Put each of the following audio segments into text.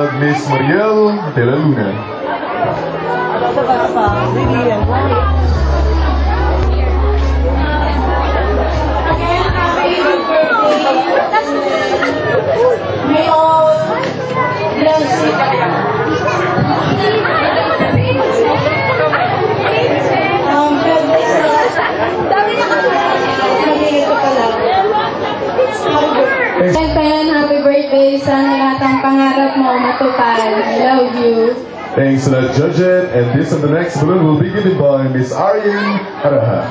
have Miss Mariel de la Luna. May all blessing. Happy birthday, sana lahat ng pangarap mo matupad. I love you. Thanks to that judge, and this and the next balloon will be given by Miss Aryan Araha.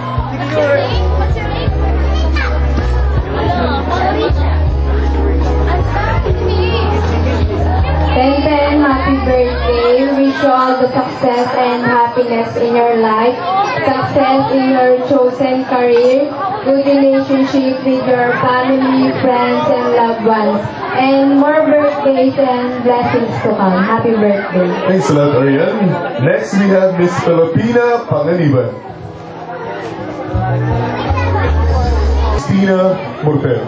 Ten, happy birthday. Wish you all the success and happiness in your life. Success in your chosen career. Good relationship with your family, friends, and loved ones. And more birthdays and blessings to come. Happy birthday. Thanks a lot, Aryan. Next, we have Miss Filipina Panganiban. Christina Mortel.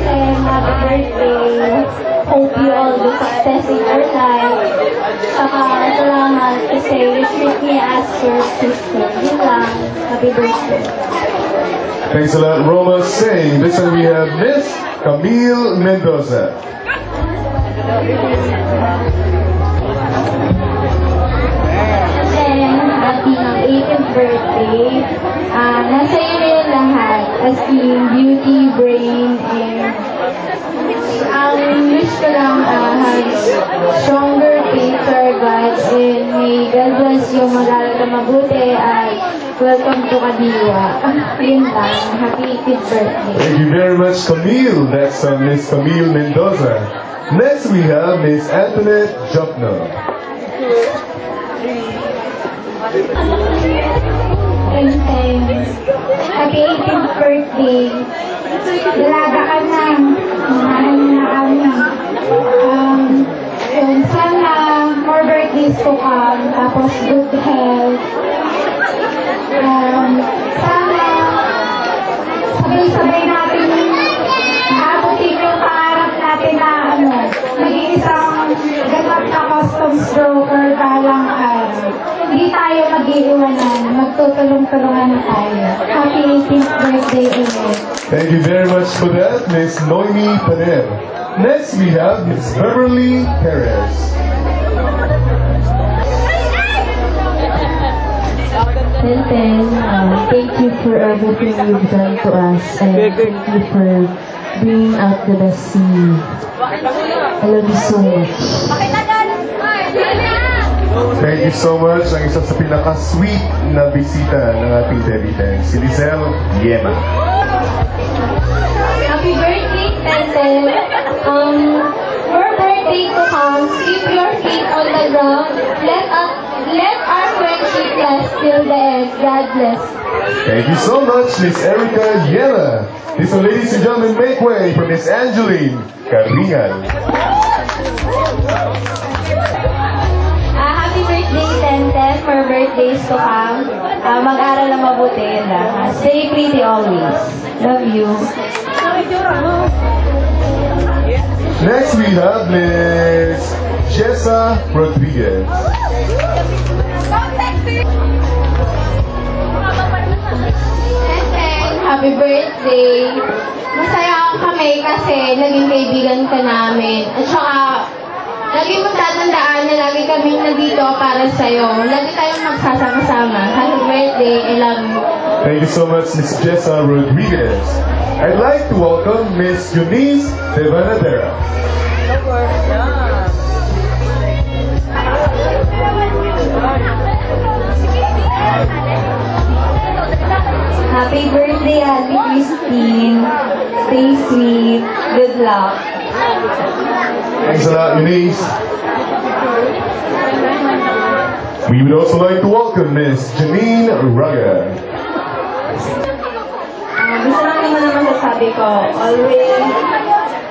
And happy birthday. Hope you all the success in your life. Saka salamat kasi you treat me as your sister. Yun lang. Happy birthday. Thanks a lot, Roma. Saying this one we have Miss Camille Mendoza. And happy ng 18th birthday. Nasa iyo na yung lahat. As in beauty, brain, and ang wish ko lang have stronger faith or God, and may God bless you, mag-aral ka mabuti, at welcome to Kadiwa. Yun lang. Happy 18th birthday. Thank you very much, Camille. Next, Miss Camille Mendoza. Next, we have Miss Antoinette Jopno. And thanks. Happy 18th birthday. Dalaga ka na. Mahal na kami. Yun, sana more birthdays to come. Tapos good health. Sana sabay-sabay natin abutin yung pangarap natin na maging isang ganap na customs broker balang araw. Hindi tayo mag-iiwanan, magtutulong-tulungan na tayo. Happy 18th birthday ulit. Thank you very much for that, Miss Noemi Paner. Next, we have Miss Beverly Perez. Thank you for everything you've done to us, and thank you for bringing out the best in you. I love you so much. Thank you so much. Ang isa sa pinaka-sweet na bisita ng ating Debiten, si Lizelle Yema. Happy birthday, Tenten. More birthday to come. Keep your feet on the ground. Let our friendship last till the end. God bless. Thank you so much, Miss Erica Yema. These are, ladies and gentlemen, make way for Miss Angeline Caringan. Happy birthday, Tenten. More birthdays to come. Mag-aral na mabuti. Yun lang. Stay pretty always. Love you. Next, we have Miss Jessa Rodriguez. Happy birthday! Masaya kami kasi naging kaibigan ka namin. At saka, lagi mong tatandaan na lagi kami nandito para sa'yo. Lagi tayong magsasama-sama. Happy birthday, I love you. Thank you so much, Miss Jessa Rodriguez. I'd like to welcome Miss Eunice Devanadera. Happy birthday, Ate Christine. Stay sweet. Good luck. Thanks a lot, Eunice. We would also like to welcome Miss Janine Raga. Gusto lang naman ang masasabi ko,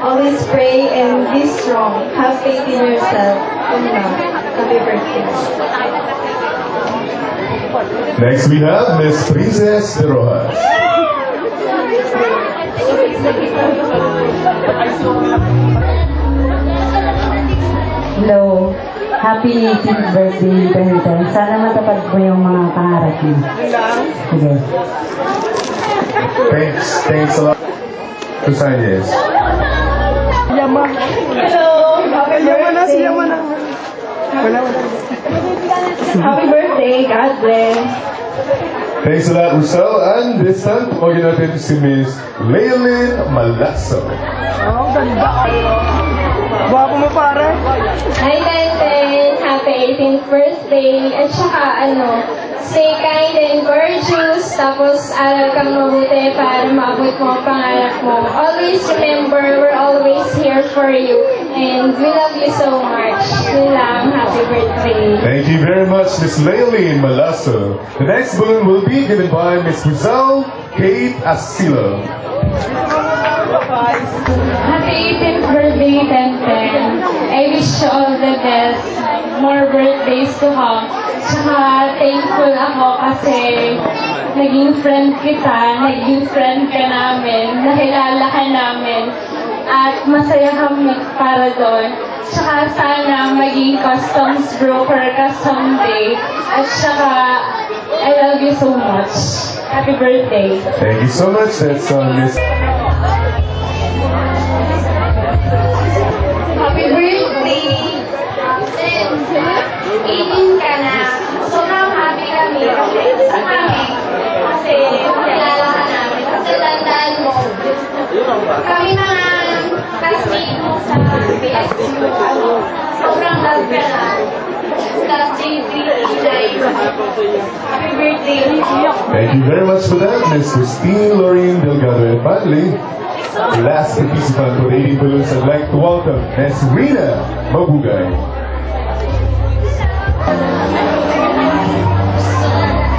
always pray and be strong. Have faith in yourself. Happy birthday. Next we have Miss Princess de Rojas. Hello. Happy 18th birthday, Bernita. Sana matapad mo yung mga pangarap mo. Sige. Thanks a lot. Kusanyes. Hello! Happy birthday! Happy birthday! God bless! Thanks a lot, Russell. And this time, tumawagin natin si Miss Leilin Malacso. Oh, ganda. Gwapo mo, pare. Hi, Tenten! Happy 18th birthday! At saka, stay kind and courageous. Tapos, aral kang mabuti para maabot mo ang pangarap mo. Always remember, we're always here for you. And we love you so much. Yun lang. Happy birthday! Thank you very much, Miss Leilin Malacso. The next balloon will be given by Miss Rizal Kate Asilo. Happy 18th birthday, Tenten. I wish you all the best. More birthdays to come. Tsaka thankful ako kasi naging friend kita, naging friend ka namin, nakilala ka namin, at masaya kami para doon. Tsaka sana maging customs broker ka someday. At tsaka, I love you so much. Happy birthday. Thank you so much. That's Miss. Happy birthday! 18 ka na. Sobrang happy kami. Sa kami. Kasi kilala ka namin. Kasi tandaan mo. Kami mga classmate mo sa PSU. Sobrang love ka na. Class J3, Happy birthday. Thank you very much for that, Miss Christine Lorraine Delgado. And finally, the last participant for the 80 balloons, I'd like to welcome Miss Rina Mabugay.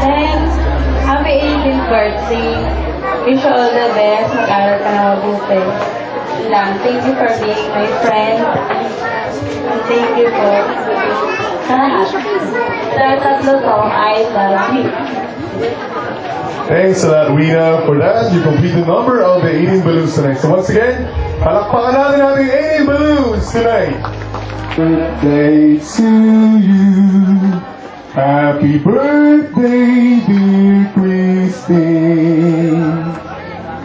Thanks. Happy 18th birthday. Wish you all the best. Mag-aral ka na mabuti. Lang. Thank you for being my friend. And thank you for sa lahat. Sa tatlo to, I love you. Thanks a lot, Rina, for that. You complete the number of the 18 balloons tonight. So once again, palakpakan natin ating 18 balloons tonight. Birthday to you. Happy birthday, dear Christine.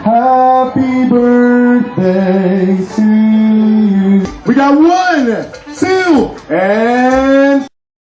Happy birthday to you. We got 1, 2, and